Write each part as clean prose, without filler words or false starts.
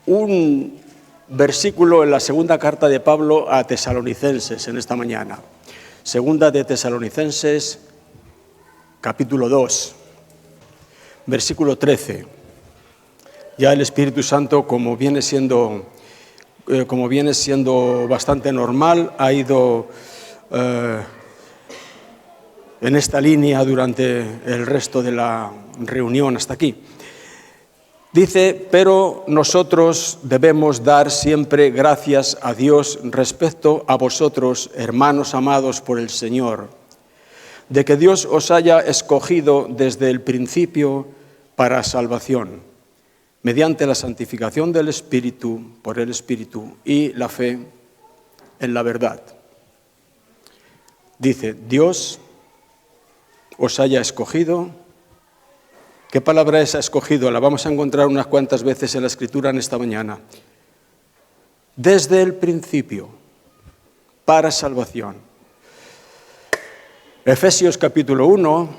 un versículo en la segunda carta de Pablo a Tesalonicenses en esta mañana. Segunda de Tesalonicenses, capítulo 2, versículo 13. Ya el Espíritu Santo, como viene siendo bastante normal, ha ido en esta línea durante el resto de la reunión hasta aquí. Dice, pero nosotros debemos dar siempre gracias a Dios respecto a vosotros, hermanos amados por el Señor, de que Dios os haya escogido desde el principio para salvación, mediante la santificación del Espíritu, por el Espíritu, y la fe en la verdad. Dice, Dios os haya escogido. ¿Qué palabra es escogido? La vamos a encontrar unas cuantas veces en la Escritura en esta mañana. Desde el principio, para salvación. Efesios capítulo 1,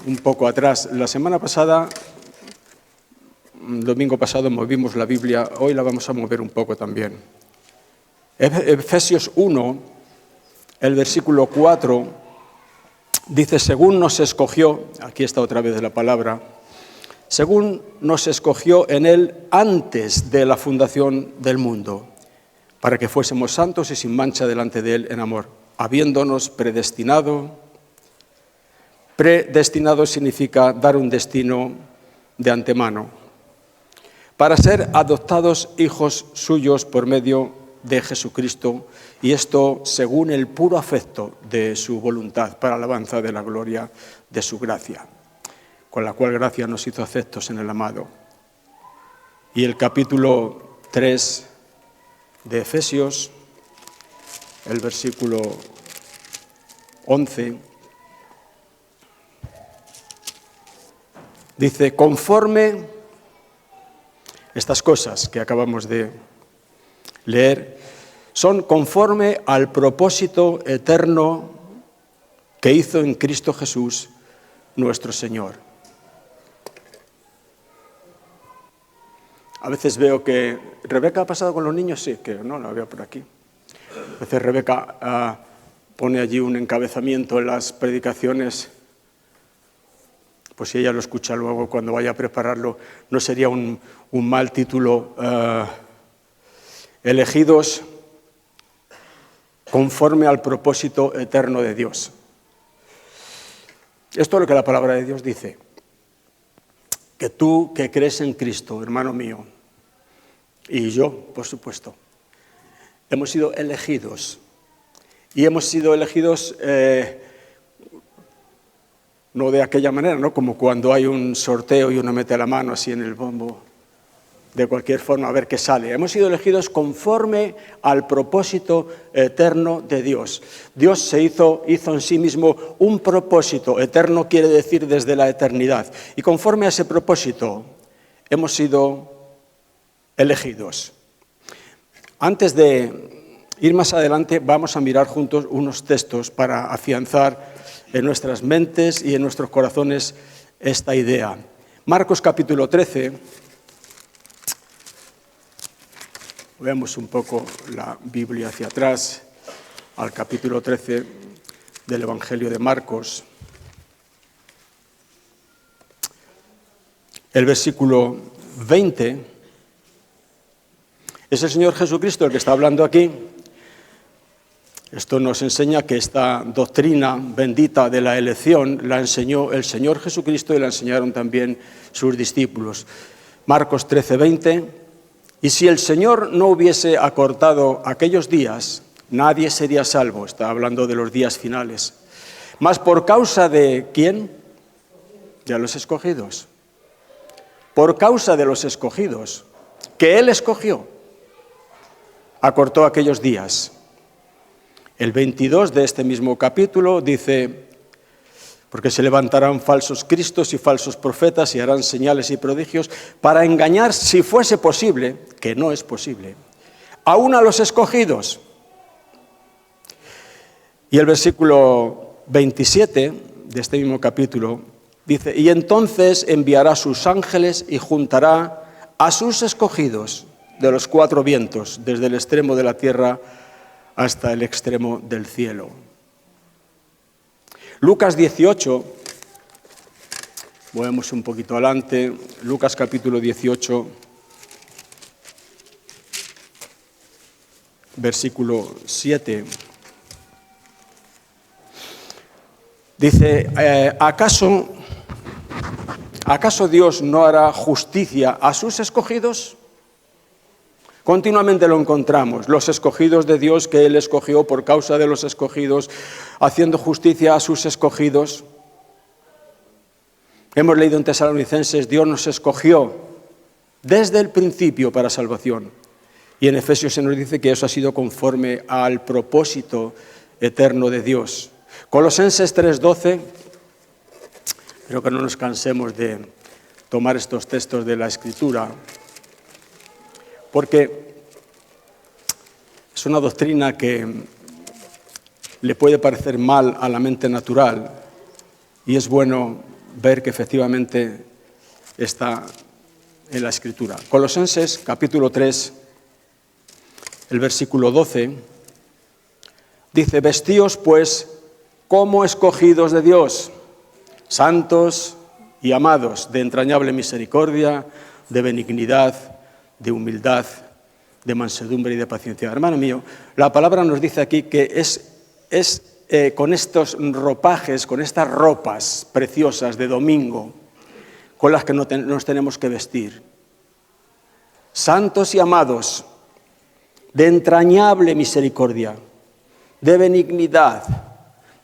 un poco atrás. La semana pasada, el domingo pasado movimos la Biblia, hoy la vamos a mover un poco también. Efesios 1, el versículo 4, dice, según nos escogió, aquí está otra vez la palabra, según nos escogió en Él antes de la fundación del mundo, para que fuésemos santos y sin mancha delante de Él en amor, habiéndonos predestinado. Predestinado significa dar un destino de antemano, para ser adoptados hijos suyos por medio de Jesucristo, y esto según el puro afecto de su voluntad, para alabanza de la gloria de su gracia, con la cual gracia nos hizo aceptos en el amado. Y el capítulo 3 de Efesios, el versículo 11, dice, conforme estas cosas que acabamos de leer, son conforme al propósito eterno que hizo en Cristo Jesús, nuestro Señor. A veces veo que Rebeca ha pasado con los niños, sí, que no la veo por aquí. A veces Rebeca pone allí un encabezamiento en las predicaciones, pues si ella lo escucha luego cuando vaya a prepararlo, no sería un mal título, elegidos conforme al propósito eterno de Dios. Esto es lo que la palabra de Dios dice, que tú que crees en Cristo, hermano mío, y yo, por supuesto, hemos sido elegidos, y hemos sido elegidos no de aquella manera, ¿no? Como cuando hay un sorteo y uno mete la mano así en el bombo, de cualquier forma, a ver qué sale. Hemos sido elegidos conforme al propósito eterno de Dios. Dios se hizo en sí mismo un propósito. Eterno quiere decir desde la eternidad. Y conforme a ese propósito, hemos sido elegidos. Antes de ir más adelante, vamos a mirar juntos unos textos para afianzar en nuestras mentes y en nuestros corazones esta idea. Marcos capítulo 13. Veamos un poco la Biblia hacia atrás, al capítulo 13 del Evangelio de Marcos. El versículo 20, es el Señor Jesucristo el que está hablando aquí. Esto nos enseña que esta doctrina bendita de la elección la enseñó el Señor Jesucristo y la enseñaron también sus discípulos. Marcos 13, 20. Y si el Señor no hubiese acortado aquellos días, nadie sería salvo. Está hablando de los días finales. Mas por causa de ¿quién? De los escogidos. Por causa de los escogidos, que Él escogió, acortó aquellos días. El 22 de este mismo capítulo dice, porque se levantarán falsos cristos y falsos profetas y harán señales y prodigios para engañar, si fuese posible, que no es posible, aún a los escogidos. Y el versículo 27 de este mismo capítulo dice, y entonces enviará sus ángeles y juntará a sus escogidos de los cuatro vientos, desde el extremo de la tierra hasta el extremo del cielo. Lucas 18, movemos un poquito adelante, Lucas capítulo 18, versículo 7. Dice, ¿acaso Dios no hará justicia a sus escogidos? Continuamente lo encontramos, los escogidos de Dios que Él escogió por causa de los escogidos, haciendo justicia a sus escogidos. Hemos leído en Tesalonicenses, Dios nos escogió desde el principio para salvación. Y en Efesios se nos dice que eso ha sido conforme al propósito eterno de Dios. Colosenses 3:12, espero que no nos cansemos de tomar estos textos de la Escritura, porque es una doctrina que le puede parecer mal a la mente natural y es bueno ver que efectivamente está en la Escritura. Colosenses capítulo 3, el versículo 12, dice, vestíos pues como escogidos de Dios, santos y amados, de entrañable misericordia, de benignidad, de humildad, de mansedumbre y de paciencia. Hermano mío, la palabra nos dice aquí que es con estos ropajes, con estas ropas preciosas de domingo, con las que nos tenemos que vestir. Santos y amados, de entrañable misericordia, de benignidad,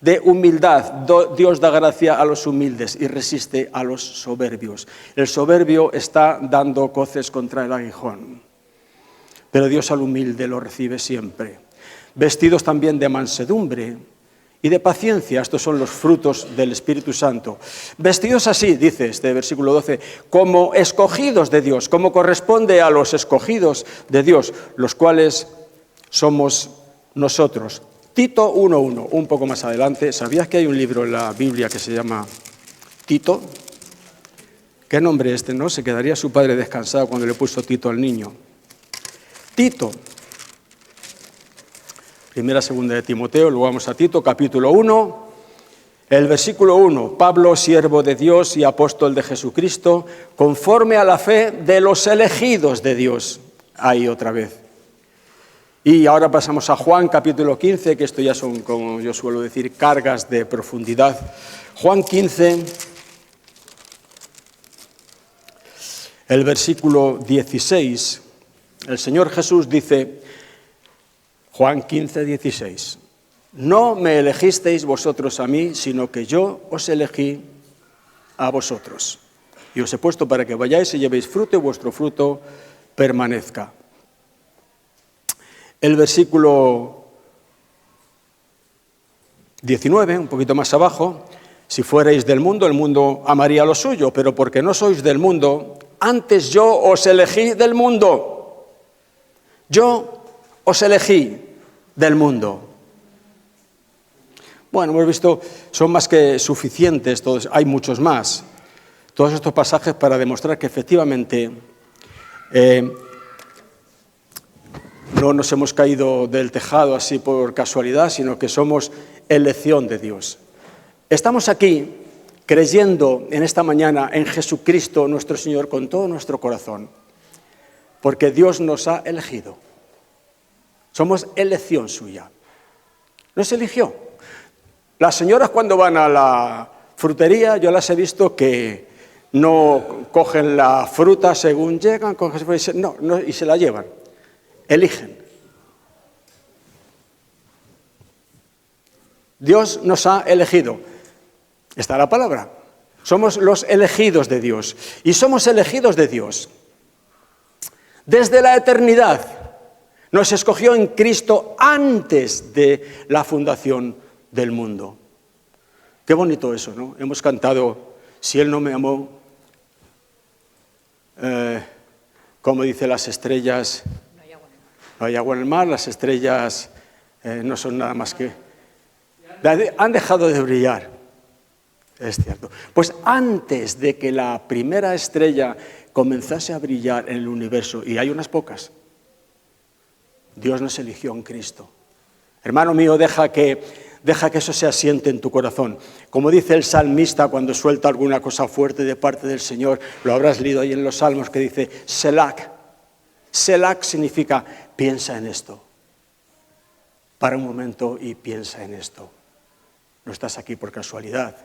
de humildad. Dios da gracia a los humildes y resiste a los soberbios. El soberbio está dando coces contra el aguijón, pero Dios al humilde lo recibe siempre. Vestidos también de mansedumbre y de paciencia, estos son los frutos del Espíritu Santo. Vestidos así, dice este versículo 12, como escogidos de Dios, como corresponde a los escogidos de Dios, los cuales somos nosotros. Tito 1:1, un poco más adelante. ¿Sabías que hay un libro en la Biblia que se llama Tito? ¿Qué nombre este, no? Se quedaría su padre descansado cuando le puso Tito al niño. Tito. Primera, segunda de Timoteo, luego vamos a Tito, capítulo 1, el versículo 1. Pablo, siervo de Dios y apóstol de Jesucristo, conforme a la fe de los elegidos de Dios. Ahí otra vez. Y ahora pasamos a Juan capítulo 15, que esto ya son, como yo suelo decir, cargas de profundidad. Juan 15, el versículo 16, el Señor Jesús dice, Juan 15, 16, no me elegisteis vosotros a mí, sino que yo os elegí a vosotros. Y os he puesto para que vayáis y llevéis fruto y vuestro fruto permanezca. El versículo 19, un poquito más abajo, si fuerais del mundo, el mundo amaría lo suyo, pero porque no sois del mundo, antes yo os elegí del mundo. Yo os elegí del mundo. Bueno, hemos visto, son más que suficientes, todos, hay muchos más. Todos estos pasajes para demostrar que efectivamente no nos hemos caído del tejado así por casualidad, sino que somos elección de Dios. Estamos aquí creyendo en esta mañana en Jesucristo nuestro Señor con todo nuestro corazón, porque Dios nos ha elegido. Somos elección suya. Nos eligió. Las señoras cuando van a la frutería, yo las he visto que no cogen la fruta según llegan, no, y se la llevan. Eligen. Dios nos ha elegido. Está la palabra. Somos los elegidos de Dios. Y somos elegidos de Dios. Desde la eternidad. Nos escogió en Cristo antes de la fundación del mundo. Qué bonito eso, ¿no? Hemos cantado, si Él no me amó, como dice las estrellas, no hay agua en el mar, las estrellas no son nada más que... Han dejado de brillar. Es cierto. Pues antes de que la primera estrella comenzase a brillar en el universo, y hay unas pocas, Dios nos eligió en Cristo. Hermano mío, deja que eso se asiente en tu corazón. Como dice el salmista cuando suelta alguna cosa fuerte de parte del Señor, lo habrás leído ahí en los salmos, que dice Selak. Selak significa piensa en esto. Para un momento y piensa en esto. No estás aquí por casualidad,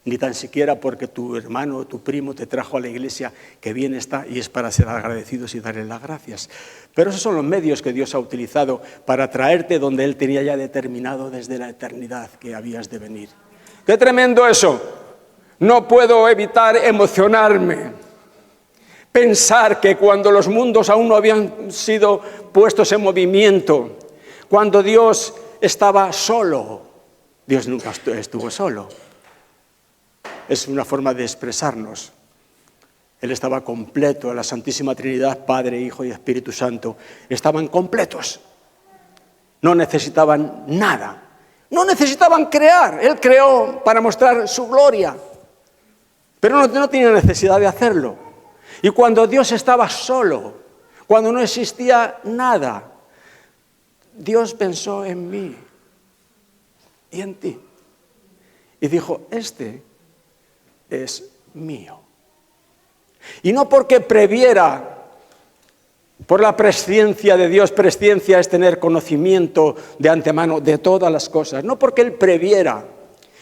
ni tan siquiera porque tu hermano o tu primo te trajo a la iglesia, que bien está, y es para ser agradecidos y darle las gracias. Pero esos son los medios que Dios ha utilizado para traerte donde Él tenía ya determinado desde la eternidad que habías de venir. ¡Qué tremendo eso! No puedo evitar emocionarme. Pensar que cuando los mundos aún no habían sido puestos en movimiento, cuando Dios estaba solo, Dios nunca estuvo solo. Es una forma de expresarnos. Él estaba completo, la Santísima Trinidad, Padre, Hijo y Espíritu Santo, estaban completos. No necesitaban nada. No necesitaban crear. Él creó para mostrar su gloria. Pero no tenía necesidad de hacerlo. Y cuando Dios estaba solo, cuando no existía nada, Dios pensó en mí y en ti. Y dijo, este es mío. Y no porque previera, por la presciencia de Dios, presciencia es tener conocimiento de antemano de todas las cosas, no porque Él previera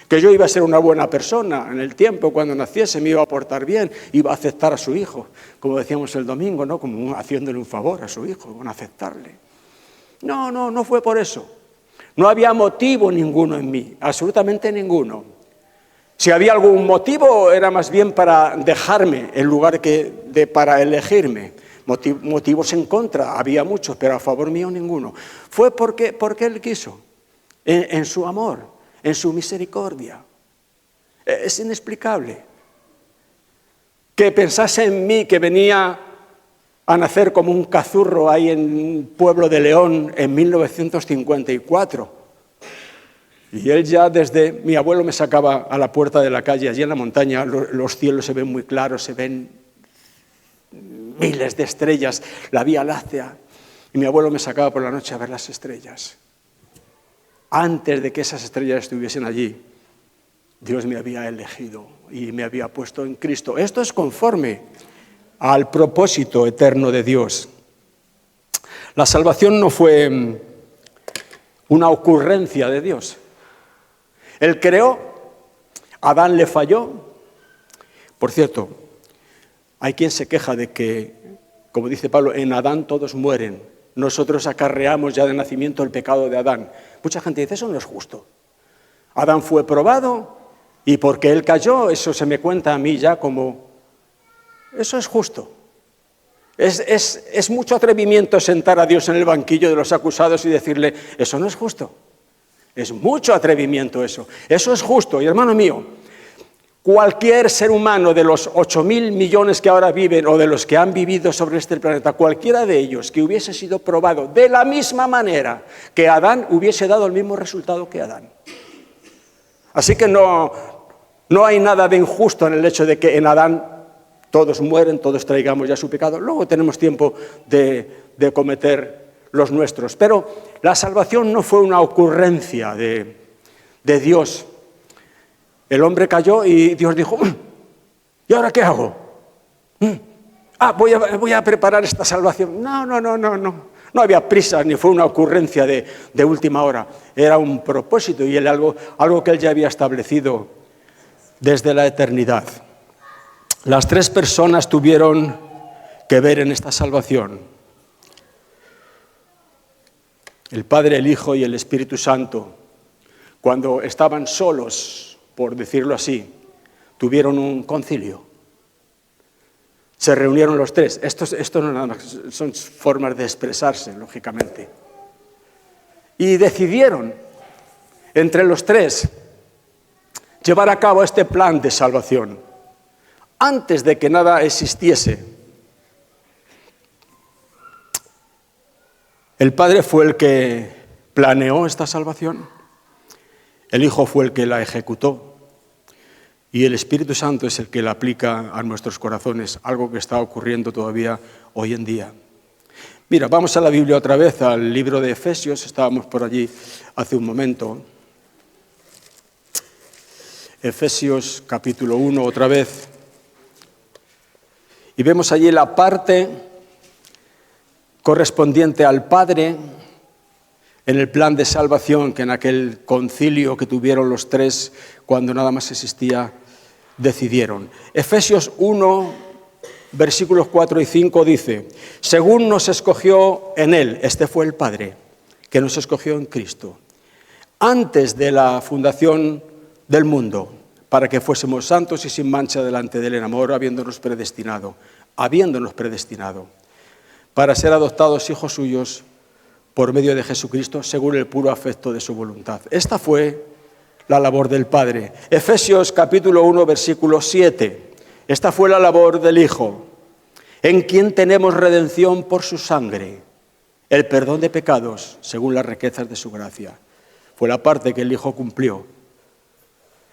que yo iba a ser una buena persona en el tiempo, cuando naciese me iba a portar bien, iba a aceptar a su hijo, como decíamos el domingo, ¿no? Como haciéndole un favor a su hijo, con aceptarle. No fue por eso. No había motivo ninguno en mí, absolutamente ninguno. Si había algún motivo, era más bien para dejarme en lugar para elegirme. Motivos en contra, había muchos, pero a favor mío ninguno. Fue porque Él quiso, en su amor, en su misericordia. Es inexplicable. Que pensase en mí, que venía a nacer como un cazurro ahí en Pueblo de León en 1954. Y él ya mi abuelo me sacaba a la puerta de la calle, allí en la montaña, los cielos se ven muy claros, se ven miles de estrellas, la Vía Láctea, y mi abuelo me sacaba por la noche a ver las estrellas. Antes de que esas estrellas estuviesen allí, Dios me había elegido y me había puesto en Cristo. Esto es conforme al propósito eterno de Dios. La salvación no fue una ocurrencia de Dios. Él creó, Adán le falló. Por cierto, hay quien se queja de que, como dice Pablo, en Adán todos mueren. Nosotros acarreamos ya de nacimiento el pecado de Adán. Mucha gente dice, eso no es justo. Adán fue probado y porque él cayó, eso se me cuenta a mí ya como, eso es justo. Es mucho atrevimiento sentar a Dios en el banquillo de los acusados y decirle, eso no es justo. Es mucho atrevimiento eso. Eso es justo. Y hermano mío, cualquier ser humano de los 8.000 millones que ahora viven o de los que han vivido sobre este planeta, cualquiera de ellos que hubiese sido probado de la misma manera que Adán, hubiese dado el mismo resultado que Adán. Así que no hay nada de injusto en el hecho de que en Adán todos mueren, todos traigamos ya su pecado. Luego tenemos tiempo de cometer los nuestros. Pero la salvación no fue una ocurrencia de Dios. El hombre cayó y Dios dijo, ¿y ahora qué hago? Voy a preparar esta salvación. No. No había prisa, ni fue una ocurrencia de última hora. Era un propósito y algo que Él ya había establecido desde la eternidad. Las tres personas tuvieron que ver en esta salvación. El Padre, el Hijo y el Espíritu Santo, cuando estaban solos, por decirlo así, tuvieron un concilio. Se reunieron los tres. Esto no nada más, son formas de expresarse, lógicamente. Y decidieron, entre los tres, llevar a cabo este plan de salvación. Antes de que nada existiese. El Padre fue el que planeó esta salvación. El Hijo fue el que la ejecutó. y el Espíritu Santo es el que la aplica a nuestros corazones, algo que está ocurriendo todavía hoy en día. Mira, vamos a la Biblia otra vez, al libro de Efesios, estábamos por allí hace un momento. Efesios capítulo 1 otra vez. Y vemos allí la parte correspondiente al Padre en el plan de salvación que en aquel concilio que tuvieron los tres cuando nada más existía, decidieron. Efesios 1, versículos 4 y 5 dice: según nos escogió en Él, este fue el Padre, que nos escogió en Cristo, antes de la fundación del mundo, para que fuésemos santos y sin mancha delante de Él en amor, habiéndonos predestinado, para ser adoptados hijos suyos por medio de Jesucristo, según el puro afecto de su voluntad. Esta fue la labor del Padre. Efesios capítulo 1, versículo 7. Esta fue la labor del Hijo, en quien tenemos redención por su sangre, el perdón de pecados, según las riquezas de su gracia. Fue la parte que el Hijo cumplió.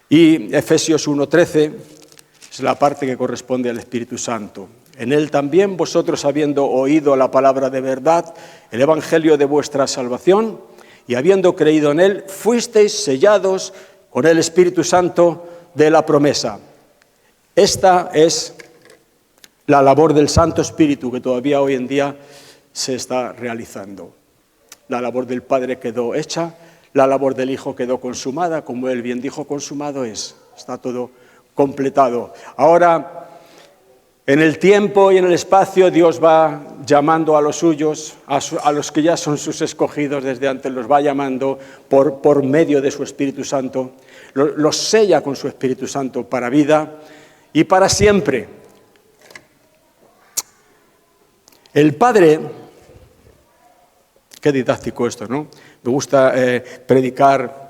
Y Efesios 1:13 es la parte que corresponde al Espíritu Santo. En Él también vosotros, habiendo oído la palabra de verdad, el evangelio de vuestra salvación, y habiendo creído en Él, fuisteis sellados con el Espíritu Santo de la promesa. Esta es la labor del Santo Espíritu que todavía hoy en día se está realizando. La labor del Padre quedó hecha, la labor del Hijo quedó consumada, como Él bien dijo, consumado es. Está todo completado. Ahora, en el tiempo y en el espacio, Dios va llamando a los suyos, a los que ya son sus escogidos desde antes, los va llamando por medio de su Espíritu Santo, los sella con su Espíritu Santo para vida y para siempre. El Padre, qué didáctico esto, ¿no? Me gusta predicar,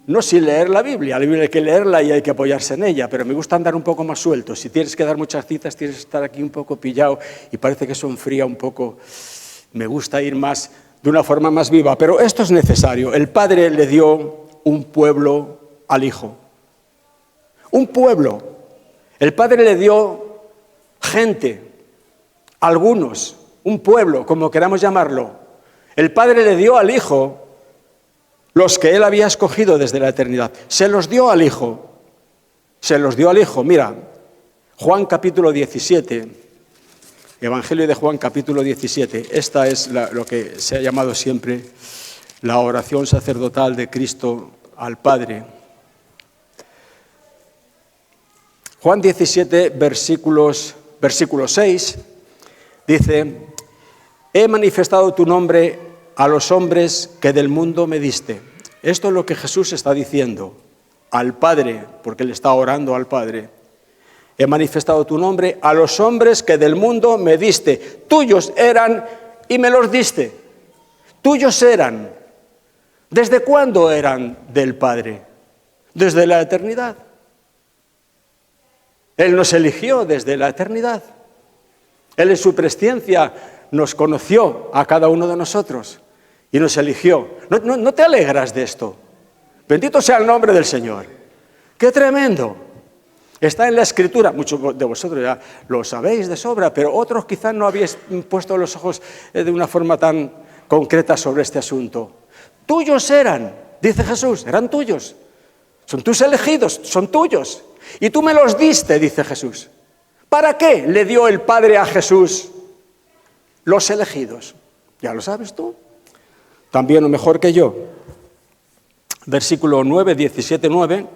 no sin leer la Biblia hay que leerla y hay que apoyarse en ella, pero me gusta andar un poco más suelto. Si tienes que dar muchas citas, tienes que estar aquí un poco pillado y parece que eso enfría un poco. Me gusta ir más de una forma más viva, pero esto es necesario. El Padre le dio un pueblo al Hijo. Un pueblo. El Padre le dio gente, algunos, un pueblo, como queramos llamarlo. El Padre le dio al Hijo los que Él había escogido desde la eternidad. Se los dio al Hijo. Se los dio al Hijo. Mira, Juan capítulo 17, Evangelio de Juan capítulo 17. Esta es lo que se ha llamado siempre la oración sacerdotal de Cristo al Padre. Juan 17, versículo 6, dice: he manifestado tu nombre a los hombres que del mundo me diste. Esto es lo que Jesús está diciendo al Padre, porque Él está orando al Padre. He manifestado tu nombre a los hombres que del mundo me diste. Tuyos eran y me los diste. Tuyos eran. ¿Desde cuándo eran del Padre? Desde la eternidad. Él nos eligió desde la eternidad. Él en su presciencia nos conoció a cada uno de nosotros y nos eligió. ¿No te alegras de esto? Bendito sea el nombre del Señor. ¡Qué tremendo! Está en la Escritura. Muchos de vosotros ya lo sabéis de sobra, pero otros quizás no habéis puesto los ojos de una forma tan concreta sobre este asunto. Tuyos eran, dice Jesús, eran tuyos. Son tus elegidos, son tuyos. Y tú me los diste, dice Jesús. ¿Para qué le dio el Padre a Jesús los elegidos? Ya lo sabes tú. También o mejor que yo. Versículo 9, 17:9,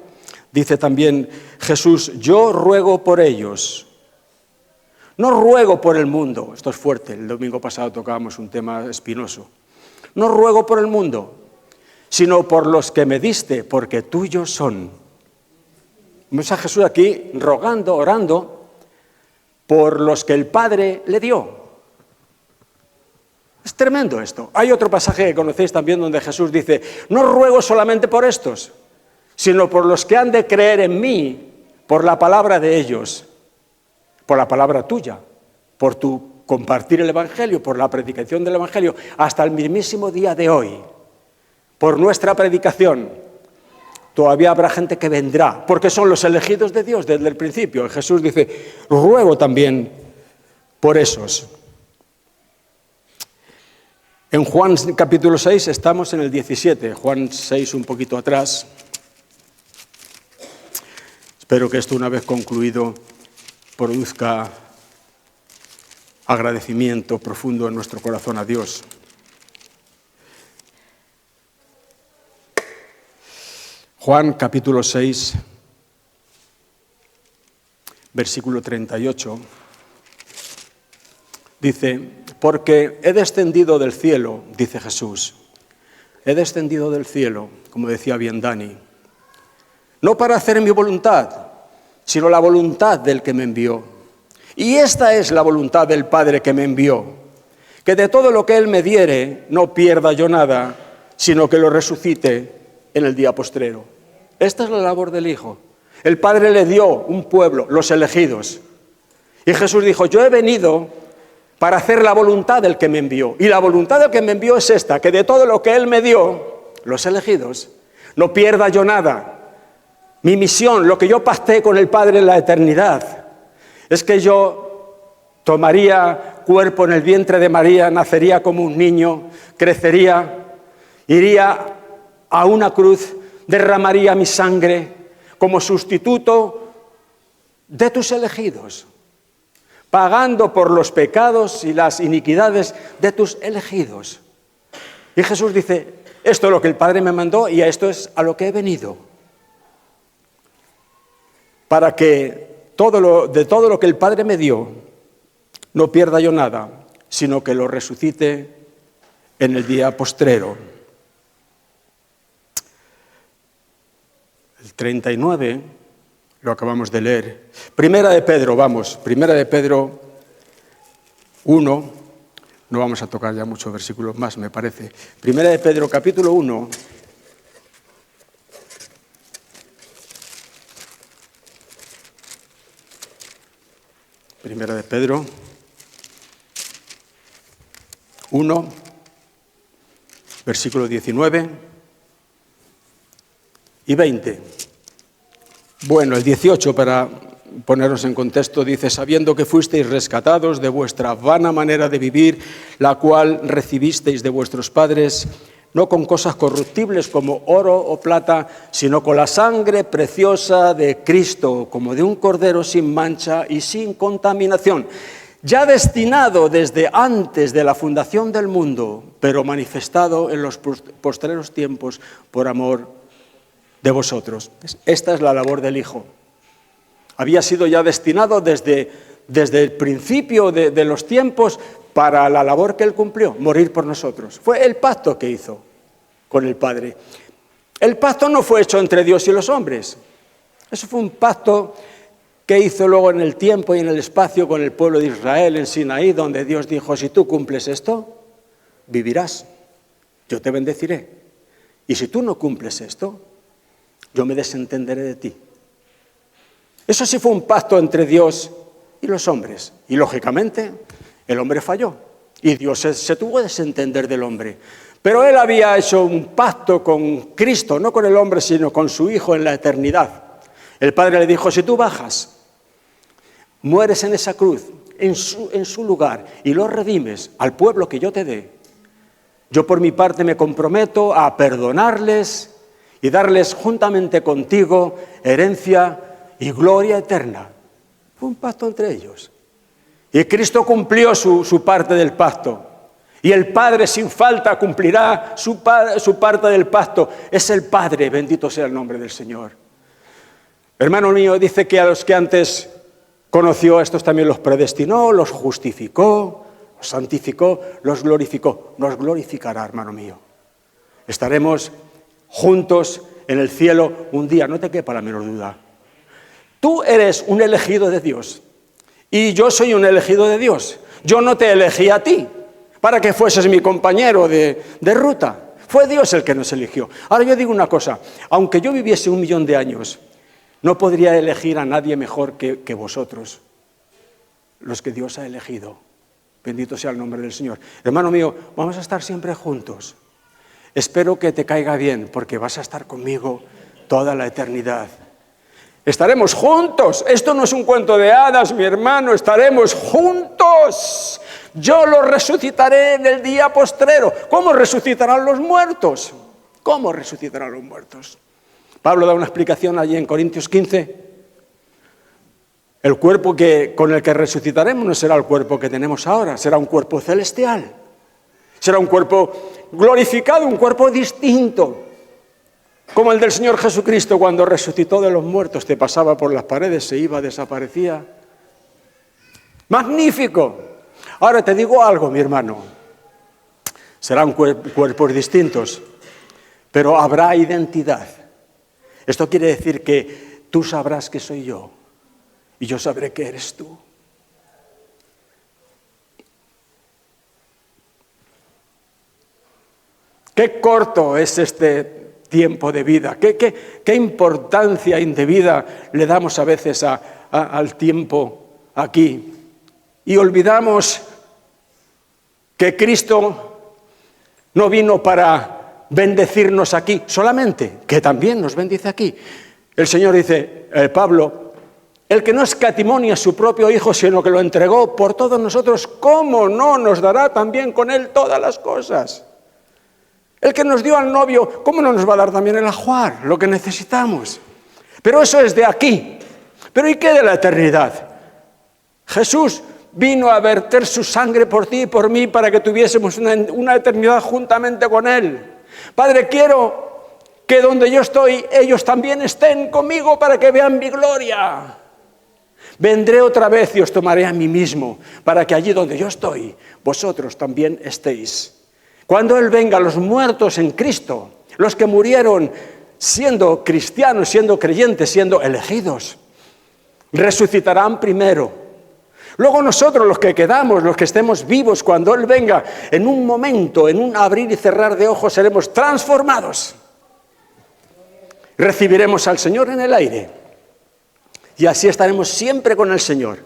dice también Jesús: yo ruego por ellos. No ruego por el mundo. Esto es fuerte. El domingo pasado tocábamos un tema espinoso. No ruego por el mundo, sino por los que me diste, porque tuyos son. Vemos a Jesús aquí rogando, orando, por los que el Padre le dio. Es tremendo esto. Hay otro pasaje que conocéis también donde Jesús dice: no ruego solamente por estos, sino por los que han de creer en mí, por la palabra de ellos, por la palabra tuya, por tu compartir el Evangelio, por la predicación del Evangelio, hasta el mismísimo día de hoy, por nuestra predicación. todavía habrá gente que vendrá, porque son los elegidos de Dios desde el principio. Y Jesús dice, ruego también por esos. En Juan capítulo 6 estamos en el 17, Juan 6 un poquito atrás. Espero que esto, una vez concluido, produzca agradecimiento profundo en nuestro corazón a Dios. Juan capítulo 6, versículo 38, dice, porque he descendido del cielo, dice Jesús, he descendido del cielo, como decía bien Dani, no para hacer mi voluntad, sino la voluntad del que me envió. Y esta es la voluntad del Padre que me envió, que de todo lo que Él me diere no pierda yo nada, sino que lo resucite en el día postrero. Esta es la labor del Hijo. El Padre le dio un pueblo, los elegidos. Y Jesús dijo, yo he venido para hacer la voluntad del que me envió. Y la voluntad del que me envió es esta, que de todo lo que Él me dio, los elegidos, no pierda yo nada. Mi misión, lo que yo pacté con el Padre en la eternidad, es que yo tomaría cuerpo en el vientre de María, nacería como un niño, crecería, iría a una cruz, derramaría mi sangre como sustituto de tus elegidos, pagando por los pecados y las iniquidades de tus elegidos. Y Jesús dice, esto es lo que el Padre me mandó y a esto es a lo que he venido, para que de todo lo que el Padre me dio, no pierda yo nada, sino que lo resucite en el día postrero. El 39, lo acabamos de leer. Primera de Pedro 1, no vamos a tocar ya muchos versículos más, me parece. Primera de Pedro, capítulo 1. Primera de Pedro 1, versículo 19 y 20. Bueno, el 18, para ponernos en contexto, dice, sabiendo que fuisteis rescatados de vuestra vana manera de vivir, la cual recibisteis de vuestros padres, no con cosas corruptibles como oro o plata, sino con la sangre preciosa de Cristo, como de un cordero sin mancha y sin contaminación, ya destinado desde antes de la fundación del mundo, pero manifestado en los postreros tiempos por amor de vosotros. Esta es la labor del Hijo. Había sido ya destinado desde el principio de los tiempos para la labor que Él cumplió, morir por nosotros. Fue el pacto que hizo con el Padre. El pacto no fue hecho entre Dios y los hombres. Eso fue un pacto que hizo luego en el tiempo y en el espacio con el pueblo de Israel en Sinaí, donde Dios dijo, si tú cumples esto, vivirás, yo te bendeciré. Y si tú no cumples esto, yo me desentenderé de ti. Eso sí fue un pacto entre Dios y los hombres. Y lógicamente, el hombre falló. Y Dios se tuvo que desentender del hombre. Pero Él había hecho un pacto con Cristo, no con el hombre, sino con su Hijo en la eternidad. El Padre le dijo, si tú bajas, mueres en esa cruz, en su lugar, y lo redimes al pueblo que yo te dé, yo por mi parte me comprometo a perdonarles y darles juntamente contigo herencia y gloria eterna. Fue un pacto entre ellos. Y Cristo cumplió su parte del pacto. Y el Padre sin falta cumplirá su parte del pacto. Es el Padre, bendito sea el nombre del Señor. Hermano mío, dice que a los que antes conoció, a estos también los predestinó, los justificó, los santificó, los glorificó. Nos glorificará, hermano mío. Estaremos juntos en el cielo un día, no te quepa la menor duda. Tú eres un elegido de Dios y yo soy un elegido de Dios. Yo no te elegí a ti para que fueses mi compañero de ruta. Fue Dios el que nos eligió. Ahora yo digo una cosa, aunque yo viviese 1.000.000 de años, no podría elegir a nadie mejor que vosotros, los que Dios ha elegido. Bendito sea el nombre del Señor. Hermano mío, vamos a estar siempre juntos. Espero que te caiga bien, porque vas a estar conmigo toda la eternidad. Estaremos juntos. Esto no es un cuento de hadas, mi hermano. Estaremos juntos. Yo los resucitaré en el día postrero. ¿Cómo resucitarán los muertos? ¿Cómo resucitarán los muertos? Pablo da una explicación allí en Corintios 15. El cuerpo con el que resucitaremos no será el cuerpo que tenemos ahora, será un cuerpo celestial. Será un cuerpo glorificado, un cuerpo distinto. Como el del Señor Jesucristo cuando resucitó de los muertos, te pasaba por las paredes, se iba, desaparecía. ¡Magnífico! Ahora te digo algo, mi hermano. Serán cuerpos distintos, pero habrá identidad. Esto quiere decir que tú sabrás que soy yo y yo sabré que eres tú. Qué corto es este tiempo de vida, qué importancia indebida le damos a veces al tiempo aquí. Y olvidamos que Cristo no vino para bendecirnos aquí solamente, que también nos bendice aquí. El Señor dice, Pablo, el que no escatimó ni a su propio Hijo, sino que lo entregó por todos nosotros, ¿cómo no nos dará también con Él todas las cosas? El que nos dio al novio, ¿cómo no nos va a dar también el ajuar, lo que necesitamos? Pero eso es de aquí. ¿Pero y qué de la eternidad? Jesús vino a verter su sangre por ti y por mí para que tuviésemos una eternidad juntamente con Él. Padre, quiero que donde yo estoy, ellos también estén conmigo para que vean mi gloria. Vendré otra vez y os tomaré a mí mismo, para que allí donde yo estoy, vosotros también estéis. Cuando Él venga, los muertos en Cristo, los que murieron siendo cristianos, siendo creyentes, siendo elegidos, resucitarán primero. Luego nosotros, los que quedamos, los que estemos vivos, cuando Él venga, en un momento, en un abrir y cerrar de ojos, seremos transformados. Recibiremos al Señor en el aire. Y así estaremos siempre con el Señor.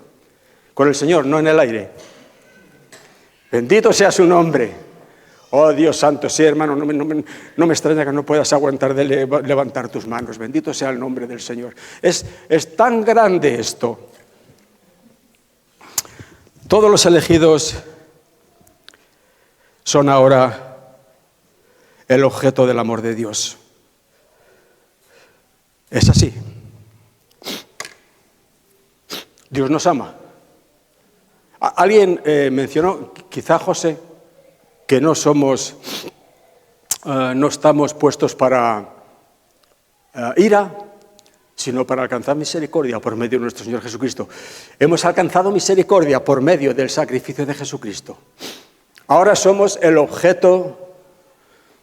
Con el Señor, no en el aire. Bendito sea su nombre. Oh Dios santo, sí, hermano, no me extraña que no puedas aguantar de levantar tus manos. Bendito sea el nombre del Señor. Es tan grande esto. Todos los elegidos son ahora el objeto del amor de Dios. Es así. Dios nos ama. Alguien mencionó, quizá José, que no estamos puestos para ira, sino para alcanzar misericordia por medio de nuestro Señor Jesucristo. Hemos alcanzado misericordia por medio del sacrificio de Jesucristo. Ahora somos el objeto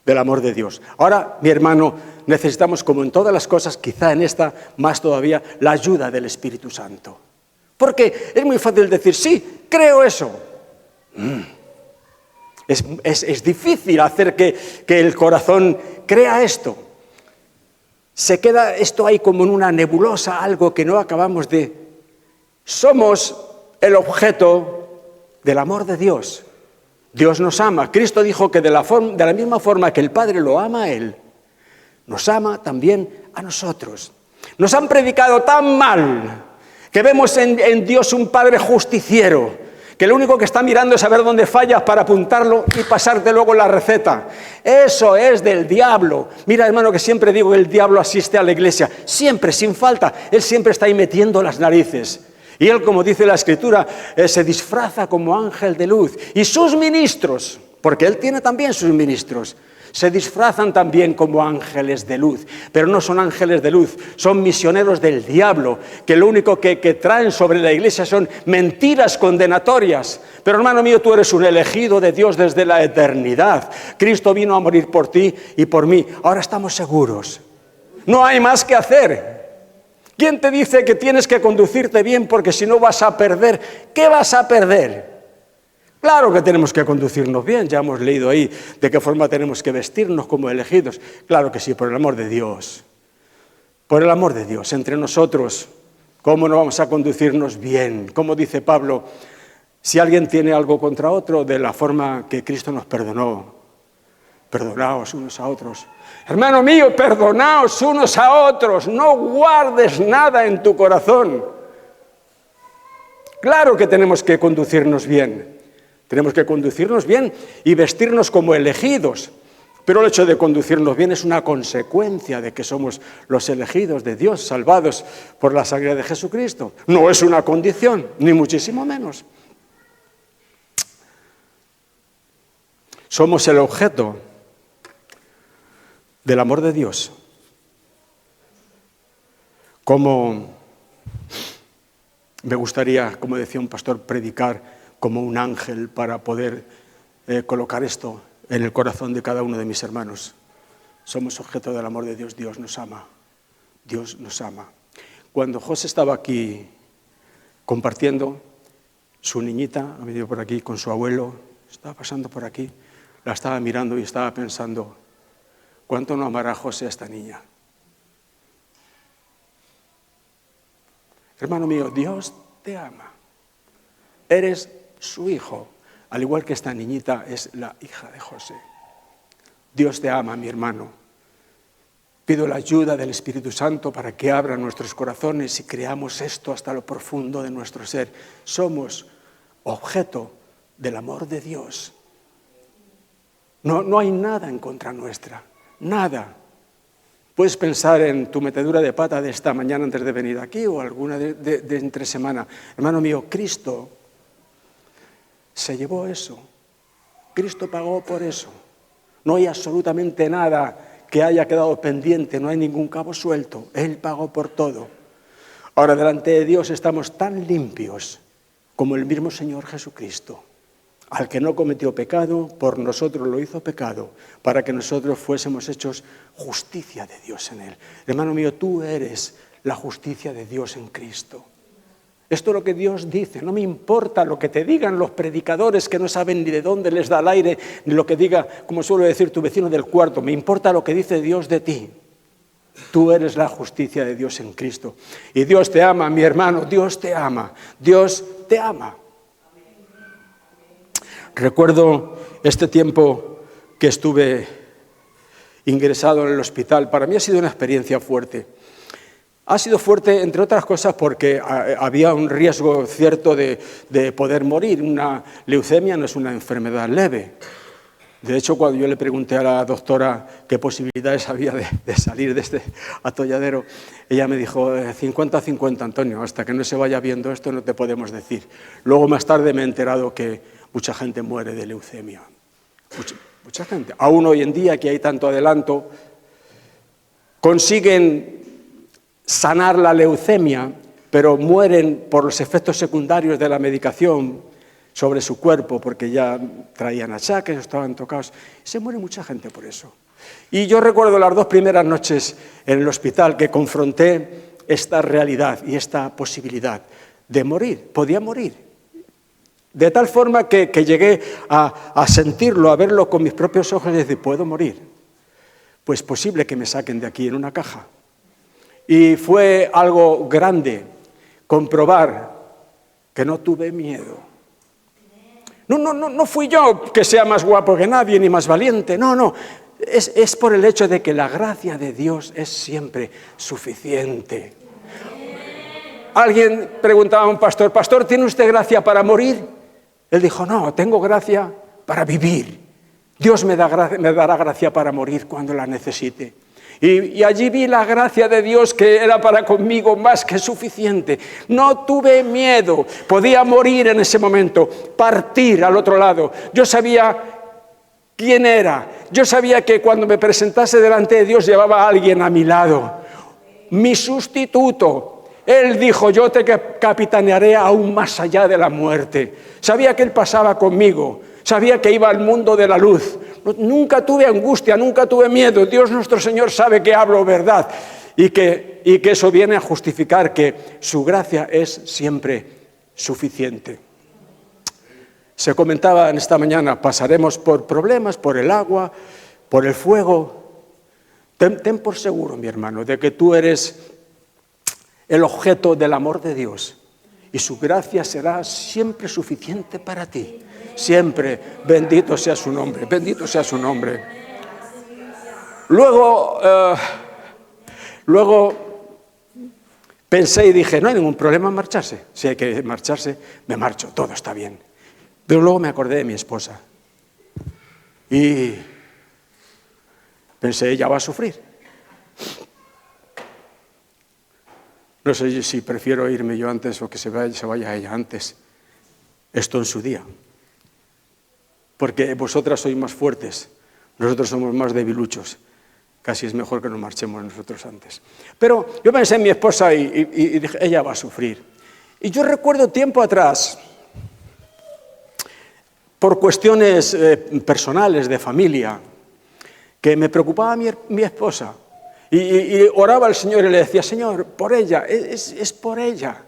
del amor de Dios. Ahora, mi hermano, necesitamos, como en todas las cosas, quizá en esta más todavía, la ayuda del Espíritu Santo. Porque es muy fácil decir, sí, creo eso. Es difícil hacer que el corazón crea esto. Se queda esto ahí como en una nebulosa, algo que no acabamos de... Somos el objeto del amor de Dios. Dios nos ama. Cristo dijo que de la misma forma que el Padre lo ama a Él, nos ama también a nosotros. Nos han predicado tan mal que vemos en Dios un Padre justiciero, que lo único que está mirando es saber dónde fallas para apuntarlo y pasarte luego la receta. Eso es del diablo. Mira, hermano, que siempre digo que el diablo asiste a la iglesia, siempre, sin falta. Él siempre está ahí metiendo las narices. Y él, como dice la Escritura, se disfraza como ángel de luz. Y sus ministros, porque él tiene también sus ministros, se disfrazan también como ángeles de luz, pero no son ángeles de luz, son misioneros del diablo, que lo único que traen sobre la iglesia son mentiras condenatorias. Pero hermano mío, tú eres un elegido de Dios desde la eternidad. Cristo vino a morir por ti y por mí. Ahora estamos seguros. No hay más que hacer. ¿Quién te dice que tienes que conducirte bien porque si no vas a perder? ¿Qué vas a perder? Claro que tenemos que conducirnos bien, ya hemos leído ahí de qué forma tenemos que vestirnos como elegidos. Claro que sí, por el amor de Dios. Por el amor de Dios, entre nosotros, ¿cómo no vamos a conducirnos bien? Como dice Pablo, si alguien tiene algo contra otro, de la forma que Cristo nos perdonó, Perdonaos unos a otros. Hermano mío, perdonaos unos a otros. No guardes nada en tu corazón. Claro que tenemos que conducirnos bien. Tenemos que conducirnos bien y vestirnos como elegidos. Pero el hecho de conducirnos bien es una consecuencia de que somos los elegidos de Dios, salvados por la sangre de Jesucristo. No es una condición, ni muchísimo menos. Somos el objeto del amor de Dios. Como me gustaría, como decía un pastor, predicar como un ángel para poder colocar esto en el corazón de cada uno de mis hermanos. Somos objeto del amor de Dios. Dios nos ama. Dios nos ama. Cuando José estaba aquí compartiendo, su niñita ha venido por aquí con su abuelo, estaba pasando por aquí, la estaba mirando y estaba pensando, ¿cuánto no amará José a esta niña? Hermano mío, Dios te ama. Eres su hijo. Al igual que esta niñita es la hija de José. Dios te ama, mi hermano. Pido la ayuda del Espíritu Santo para que abra nuestros corazones y creamos esto hasta lo profundo de nuestro ser. Somos objeto del amor de Dios. No hay nada en contra nuestra, nada. Puedes pensar en tu metedura de pata de esta mañana antes de venir aquí o alguna de entre semana. Hermano mío, Cristo se llevó eso. Cristo pagó por eso. No hay absolutamente nada que haya quedado pendiente, no hay ningún cabo suelto. Él pagó por todo. Ahora, delante de Dios estamos tan limpios como el mismo Señor Jesucristo. Al que no cometió pecado, por nosotros lo hizo pecado, para que nosotros fuésemos hechos justicia de Dios en Él. Hermano mío, tú eres la justicia de Dios en Cristo. Esto es lo que Dios dice. No me importa lo que te digan los predicadores que no saben ni de dónde les da el aire, ni lo que diga, como suele decir, tu vecino del cuarto. Me importa lo que dice Dios de ti. Tú eres la justicia de Dios en Cristo. Y Dios te ama, mi hermano, Dios te ama. Dios te ama. Recuerdo este tiempo que estuve ingresado en el hospital. Para mí ha sido una experiencia fuerte. Ha sido fuerte, entre otras cosas, porque había un riesgo cierto de poder morir. Una leucemia no es una enfermedad leve. De hecho, cuando yo le pregunté a la doctora qué posibilidades había de salir de este atolladero, ella me dijo, 50-50, Antonio, hasta que no se vaya viendo esto no te podemos decir. Luego, más tarde, me he enterado que mucha gente muere de leucemia. Mucha gente. Aún hoy en día, que hay tanto adelanto, consiguen sanar la leucemia, pero mueren por los efectos secundarios de la medicación sobre su cuerpo, porque ya traían achaques, estaban tocados. Se muere mucha gente por eso. Y yo recuerdo las 2 primeras noches en el hospital que confronté esta realidad y esta posibilidad de morir. Podía morir. De tal forma que llegué a sentirlo, a verlo con mis propios ojos y decir, ¿puedo morir? Pues posible que me saquen de aquí en una caja. Y fue algo grande comprobar que no tuve miedo. No fui yo que sea más guapo que nadie ni más valiente, no. Es por el hecho de que la gracia de Dios es siempre suficiente. Alguien preguntaba a un pastor, ¿pastor, tiene usted gracia para morir? Él dijo, no, tengo gracia para vivir. Dios me dará gracia para morir cuando la necesite. Y allí vi la gracia de Dios que era para conmigo más que suficiente. No tuve miedo, podía morir en ese momento, partir al otro lado. Yo sabía quién era, yo sabía que cuando me presentase delante de Dios llevaba a alguien a mi lado, mi sustituto. Él dijo, yo te capitanearé aún más allá de la muerte. Sabía que Él pasaba conmigo, sabía que iba al mundo de la luz. Nunca tuve angustia, nunca tuve miedo. Dios nuestro Señor sabe que hablo verdad y que eso viene a justificar que su gracia es siempre suficiente. Se comentaba en esta mañana, pasaremos por problemas, por el agua, por el fuego. Ten por seguro, mi hermano, de que tú eres el objeto del amor de Dios y su gracia será siempre suficiente para ti. Siempre, bendito sea su nombre, bendito sea su nombre. Luego pensé y dije, no hay ningún problema en marcharse. Si hay que marcharse, me marcho, todo está bien. Pero luego me acordé de mi esposa. Y pensé, ella va a sufrir. No sé si prefiero irme yo antes o que se vaya ella antes. Esto en su día. Porque vosotras sois más fuertes, nosotros somos más debiluchos. Casi es mejor que nos marchemos nosotros antes. Pero yo pensé en mi esposa y dije, ella va a sufrir. Y yo recuerdo tiempo atrás, por cuestiones personales, de familia, que me preocupaba mi esposa. Y oraba al Señor y le decía, Señor, por ella, es por ella.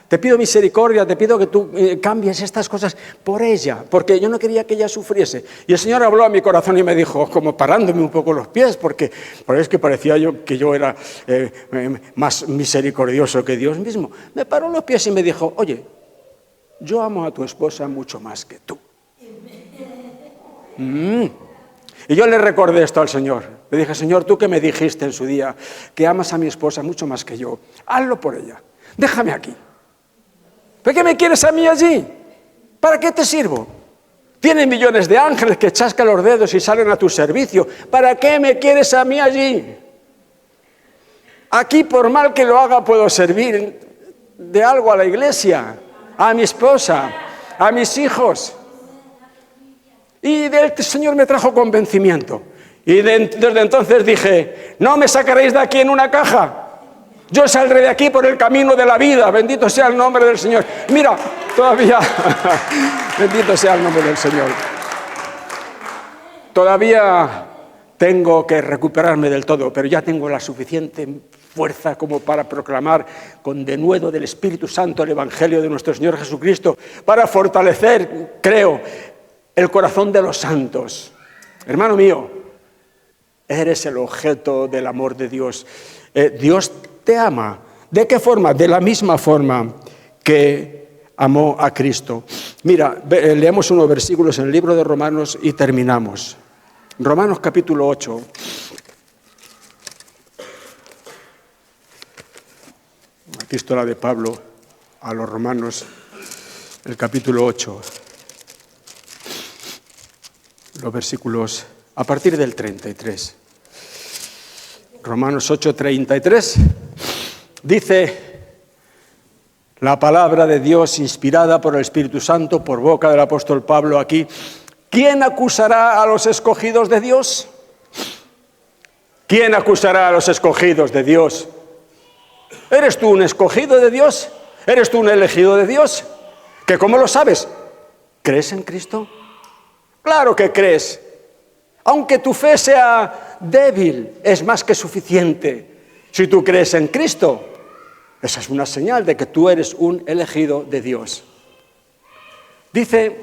Te pido misericordia, te pido que tú cambies estas cosas por ella, porque yo no quería que ella sufriese. Y el Señor habló a mi corazón y me dijo, como parándome un poco los pies, porque es que parecía que yo era más misericordioso que Dios mismo. Me paró los pies y me dijo, oye, yo amo a tu esposa mucho más que tú. Y yo le recordé esto al Señor. Le dije, Señor, tú que me dijiste en su día que amas a mi esposa mucho más que yo, hazlo por ella. Déjame aquí. ¿Para qué me quieres a mí allí? ¿Para qué te sirvo? Tienes millones de ángeles que chascan los dedos y salen a tu servicio. ¿Para qué me quieres a mí allí? Aquí, por mal que lo haga, puedo servir de algo a la iglesia, a mi esposa, a mis hijos. Y el Señor me trajo convencimiento. Y desde entonces dije, no me sacaréis de aquí en una caja. Yo saldré de aquí por el camino de la vida. Bendito sea el nombre del Señor. Mira, todavía, bendito sea el nombre del Señor. Todavía tengo que recuperarme del todo, pero ya tengo la suficiente fuerza como para proclamar con denuedo del Espíritu Santo el Evangelio de nuestro Señor Jesucristo, para fortalecer, creo, el corazón de los santos. Hermano mío, eres el objeto del amor de Dios. Dios te ama. ¿De qué forma? De la misma forma que amó a Cristo. Mira, leemos unos versículos en el libro de Romanos y terminamos. Romanos capítulo 8. Epístola de Pablo a los Romanos, el capítulo 8. Los versículos a partir del 33. Romanos 8:33 dice la palabra de Dios inspirada por el Espíritu Santo por boca del apóstol Pablo aquí. ¿Quién acusará a los escogidos de Dios? ¿Quién acusará a los escogidos de Dios? ¿Eres tú un escogido de Dios? ¿Eres tú un elegido de Dios? ¿Que cómo lo sabes? ¿Crees en Cristo? Claro que crees. Aunque tu fe sea débil, es más que suficiente. Si tú crees en Cristo, esa es una señal de que tú eres un elegido de Dios. Dice,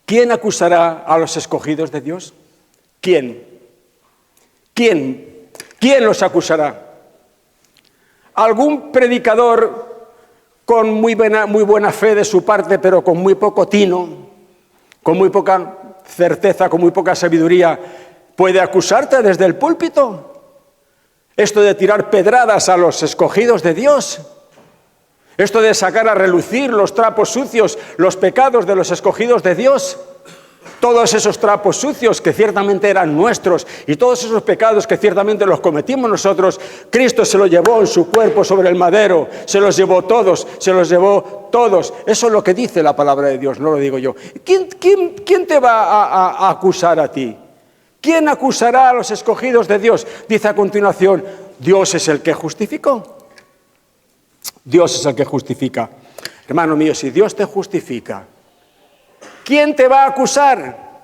¿quién acusará a los escogidos de Dios? ¿Quién? ¿Quién? ¿Quién los acusará? ¿Algún predicador con muy buena fe de su parte, pero con muy poco tino, con muy poca certeza, con muy poca sabiduría, puede acusarte desde el púlpito? Esto de tirar pedradas a los escogidos de Dios, esto de sacar a relucir los trapos sucios, los pecados de los escogidos de Dios, todos esos trapos sucios que ciertamente eran nuestros y todos esos pecados que ciertamente los cometimos nosotros, Cristo se los llevó en su cuerpo sobre el madero, se los llevó todos, Eso es lo que dice la palabra de Dios, no lo digo yo. ¿Quién te va a acusar a ti? ¿Quién acusará a los escogidos de Dios? Dice a continuación, Dios es el que justificó. Dios es el que justifica. Hermano mío, si Dios te justifica, ¿quién te va a acusar?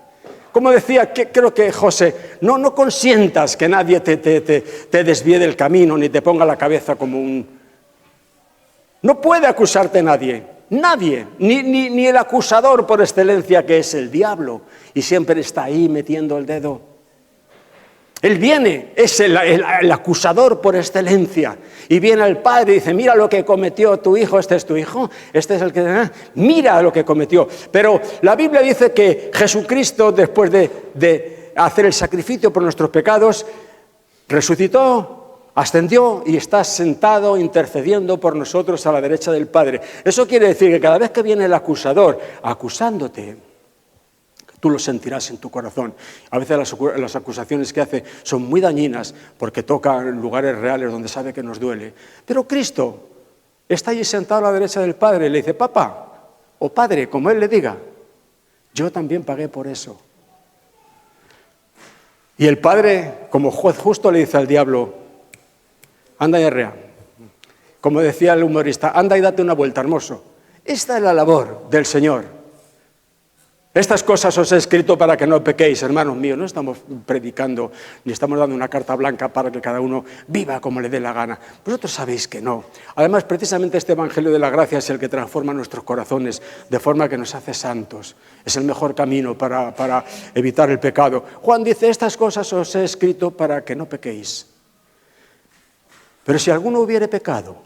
Como decía, creo que José, no consientas que nadie te desvíe del camino ni te ponga la cabeza como un... No puede acusarte nadie, ni el acusador por excelencia que es el diablo y siempre está ahí metiendo el dedo. Él viene, es el acusador por excelencia, y viene al padre y dice, mira lo que cometió tu hijo, este es tu hijo, este es el que... Mira lo que cometió. Pero la Biblia dice que Jesucristo, después de hacer el sacrificio por nuestros pecados, resucitó, ascendió y está sentado intercediendo por nosotros a la derecha del Padre. Eso quiere decir que cada vez que viene el acusador acusándote, tú lo sentirás en tu corazón. A veces las acusaciones que hace son muy dañinas porque tocan lugares reales donde sabe que nos duele. Pero Cristo está allí sentado a la derecha del Padre y le dice, papá o padre, como Él le diga, yo también pagué por eso. Y el Padre, como juez justo, le dice al diablo, anda y arrea. Como decía el humorista, anda y date una vuelta, hermoso. Esta es la labor del Señor. Estas cosas os he escrito para que no pequéis, hermanos míos. No estamos predicando, ni estamos dando una carta blanca para que cada uno viva como le dé la gana. Vosotros sabéis que no. Además, precisamente este Evangelio de la Gracia es el que transforma nuestros corazones de forma que nos hace santos. Es el mejor camino para evitar el pecado. Juan dice, estas cosas os he escrito para que no pequéis. Pero si alguno hubiere pecado,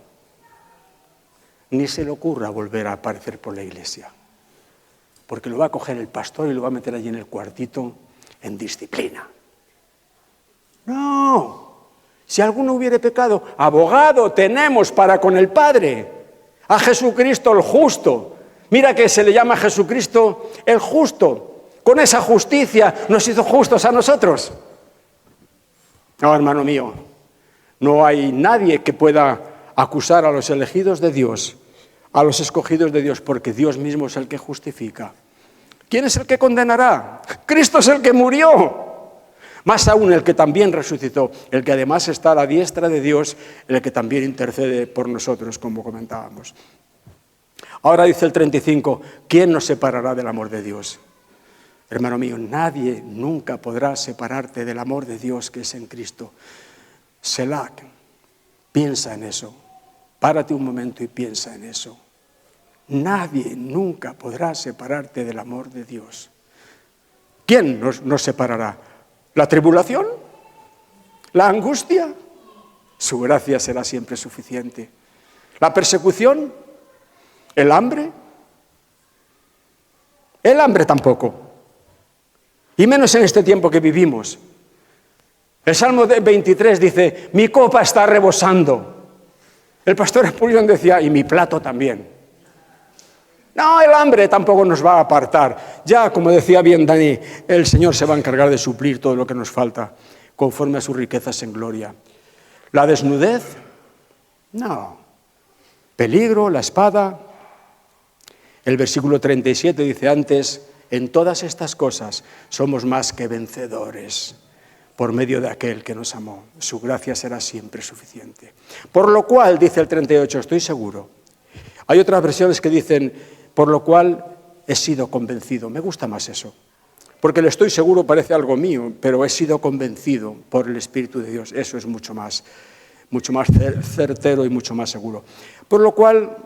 ni se le ocurra volver a aparecer por la iglesia. Porque lo va a coger el pastor y lo va a meter allí en el cuartito en disciplina. No, si alguno hubiere pecado, abogado tenemos para con el Padre, a Jesucristo el justo. Mira que se le llama a Jesucristo el justo. Con esa justicia nos hizo justos a nosotros. No, hermano mío, no hay nadie que pueda acusar a los elegidos de Dios, a los escogidos de Dios, porque Dios mismo es el que justifica. ¿Quién es el que condenará? Cristo es el que murió. Más aún el que también resucitó, el que además está a la diestra de Dios, el que también intercede por nosotros, como comentábamos. Ahora dice el 35, ¿quién nos separará del amor de Dios? Hermano mío, nadie nunca podrá separarte del amor de Dios que es en Cristo. Selah, piensa en eso. Párate un momento y piensa en eso. Nadie nunca podrá separarte del amor de Dios. ¿Quién nos separará? ¿La tribulación? ¿La angustia? Su gracia será siempre suficiente. ¿La persecución? ¿El hambre? El hambre tampoco. Y menos en este tiempo que vivimos. El Salmo 23 dice, mi copa está rebosando. El pastor Spurgeon decía, y mi plato también. No, el hambre tampoco nos va a apartar. Ya, como decía bien Dani, el Señor se va a encargar de suplir todo lo que nos falta, conforme a sus riquezas en gloria. ¿La desnudez? No. ¿Peligro? ¿La espada? El versículo 37 dice antes, en todas estas cosas somos más que vencedores por medio de aquel que nos amó. Su gracia será siempre suficiente. Por lo cual, dice el 38, estoy seguro. Hay otras versiones que dicen, por lo cual he sido convencido. Me gusta más eso, porque el estoy seguro parece algo mío, pero he sido convencido por el Espíritu de Dios. Eso es mucho más certero y mucho más seguro. Por lo cual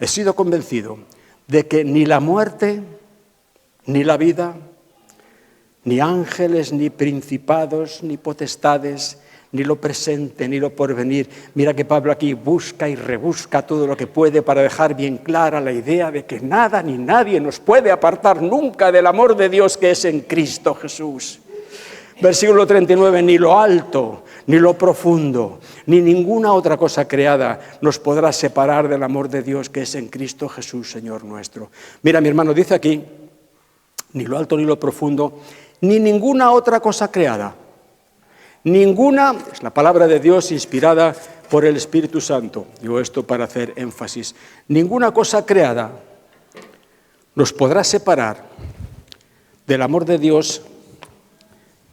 he sido convencido de que ni la muerte, ni la vida, ni ángeles, ni principados, ni potestades, ni lo presente, ni lo porvenir. Mira que Pablo aquí busca y rebusca todo lo que puede para dejar bien clara la idea de que nada ni nadie nos puede apartar nunca del amor de Dios que es en Cristo Jesús. Versículo 39, ni lo alto, ni lo profundo, ni ninguna otra cosa creada nos podrá separar del amor de Dios que es en Cristo Jesús, Señor nuestro. Mira, mi hermano, dice aquí, ni lo alto, ni lo profundo, ni ninguna otra cosa creada. Ninguna, es la palabra de Dios inspirada por el Espíritu Santo. Digo esto para hacer énfasis. Ninguna cosa creada nos podrá separar del amor de Dios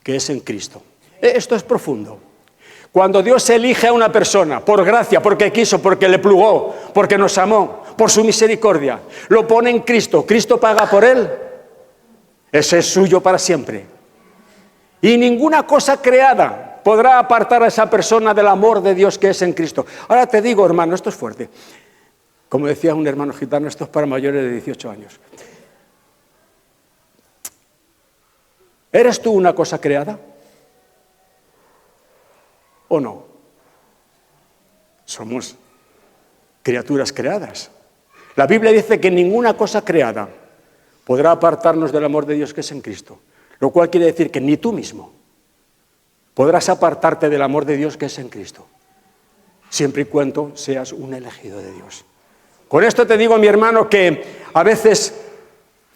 que es en Cristo. Esto es profundo. Cuando Dios elige a una persona por gracia, porque quiso, porque le plugó, porque nos amó, por su misericordia, lo pone en Cristo, Cristo paga por él, ese es suyo para siempre. Y ninguna cosa creada podrá apartar a esa persona del amor de Dios que es en Cristo. Ahora te digo, hermano, esto es fuerte. Como decía un hermano gitano, esto es para mayores de 18 años. ¿Eres tú una cosa creada? ¿O no? Somos criaturas creadas. La Biblia dice que ninguna cosa creada podrá apartarnos del amor de Dios que es en Cristo. Lo cual quiere decir que ni tú mismo podrás apartarte del amor de Dios que es en Cristo, siempre y cuando seas un elegido de Dios. Con esto te digo, mi hermano, que a veces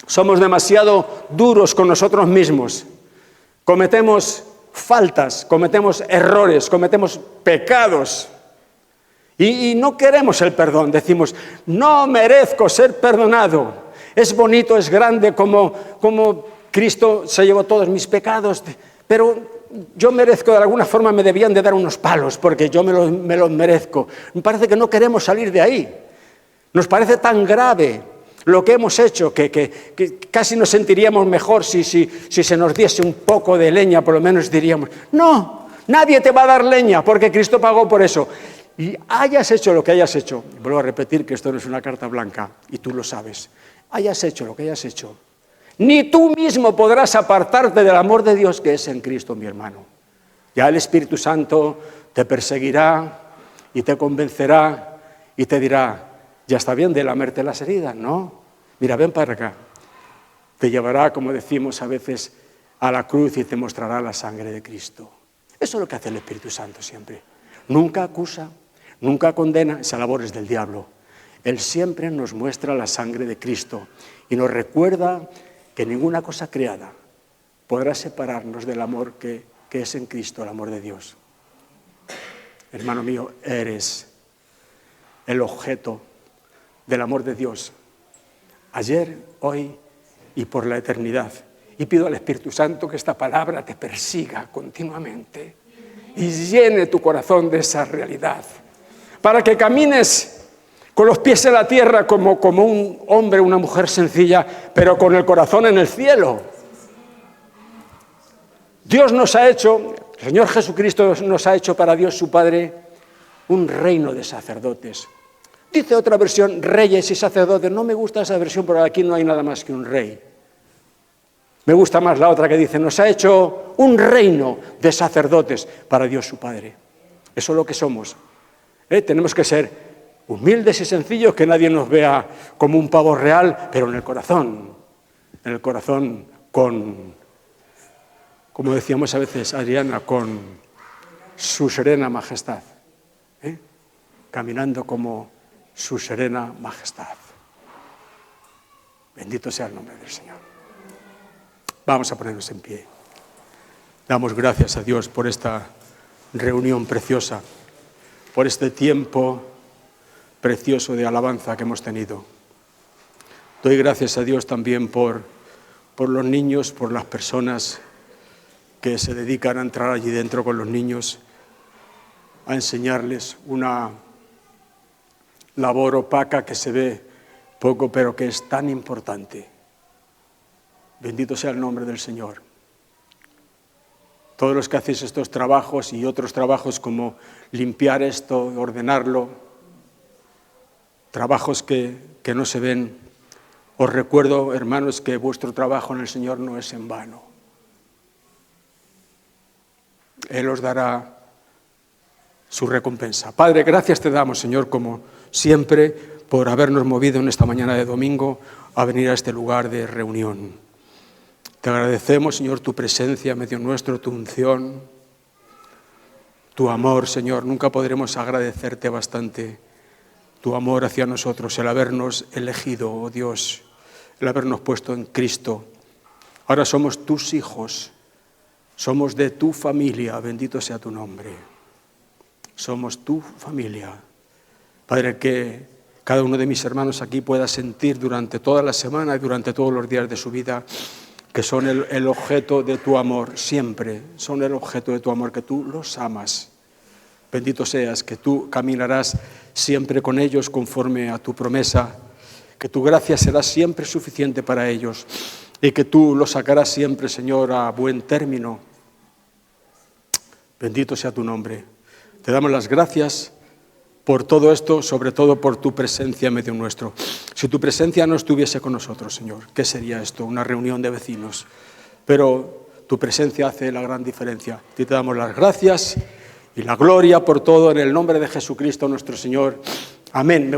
somos demasiado duros con nosotros mismos. Cometemos faltas, cometemos errores, cometemos pecados y no queremos el perdón. Decimos, no merezco ser perdonado. Es bonito, es grande como Cristo se llevó todos mis pecados, pero yo merezco, de alguna forma me debían de dar unos palos porque yo me los merezco. Me parece que no queremos salir de ahí. Nos parece tan grave lo que hemos hecho que casi nos sentiríamos mejor si se nos diese un poco de leña, por lo menos diríamos, no, nadie te va a dar leña porque Cristo pagó por eso. Y hayas hecho lo que hayas hecho, vuelvo a repetir que esto no es una carta blanca y tú lo sabes, hayas hecho lo que hayas hecho, ni tú mismo podrás apartarte del amor de Dios que es en Cristo, mi hermano. Ya el Espíritu Santo te perseguirá y te convencerá y te dirá, ya está bien de lamerte las heridas, ¿no? Mira, ven para acá. Te llevará, como decimos a veces, a la cruz y te mostrará la sangre de Cristo. Eso es lo que hace el Espíritu Santo siempre. Nunca acusa, nunca condena, esa labor es del diablo. Él siempre nos muestra la sangre de Cristo y nos recuerda que ninguna cosa creada podrá separarnos del amor que es en Cristo, el amor de Dios. Hermano mío, eres el objeto del amor de Dios, ayer, hoy y por la eternidad. Y pido al Espíritu Santo que esta palabra te persiga continuamente y llene tu corazón de esa realidad, para que camines con los pies en la tierra como un hombre, una mujer sencilla, pero con el corazón en el cielo. Dios nos ha hecho, el Señor Jesucristo nos ha hecho para Dios su Padre un reino de sacerdotes. Dice otra versión, reyes y sacerdotes. No me gusta esa versión, porque aquí no hay nada más que un rey. Me gusta más la otra que dice, nos ha hecho un reino de sacerdotes para Dios su Padre. Eso es lo que somos. Tenemos que ser humildes y sencillos, que nadie nos vea como un pavo real, pero en el corazón con, como decíamos a veces, Adriana, con su serena majestad. Caminando como su serena majestad. Bendito sea el nombre del Señor. Vamos a ponernos en pie. Damos gracias a Dios por esta reunión preciosa, por este tiempo precioso de alabanza que hemos tenido. Doy gracias a Dios también por los niños, por las personas que se dedican a entrar allí dentro con los niños, a enseñarles una labor opaca que se ve poco, pero que es tan importante. Bendito sea el nombre del Señor. Todos los que hacéis estos trabajos y otros trabajos como limpiar esto, ordenarlo, trabajos que no se ven, os recuerdo, hermanos, que vuestro trabajo en el Señor no es en vano. Él os dará su recompensa. Padre, gracias te damos, Señor, como siempre, por habernos movido en esta mañana de domingo a venir a este lugar de reunión. Te agradecemos, Señor, tu presencia en medio nuestro, tu unción, tu amor, Señor. Nunca podremos agradecerte bastante tu amor hacia nosotros, el habernos elegido, oh Dios, el habernos puesto en Cristo. Ahora somos tus hijos, somos de tu familia, bendito sea tu nombre. Somos tu familia. Padre, que cada uno de mis hermanos aquí pueda sentir durante toda la semana y durante todos los días de su vida que son el objeto de tu amor, siempre son el objeto de tu amor, que tú los amas. Bendito seas, que tú caminarás siempre con ellos conforme a tu promesa, que tu gracia será siempre suficiente para ellos y que tú los sacarás siempre, Señor, a buen término. Bendito sea tu nombre. Te damos las gracias por todo esto, sobre todo por tu presencia en medio nuestro. Si tu presencia no estuviese con nosotros, Señor, ¿qué sería esto? Una reunión de vecinos. Pero tu presencia hace la gran diferencia. Y te damos las gracias y la gloria por todo en el nombre de Jesucristo nuestro Señor. Amén.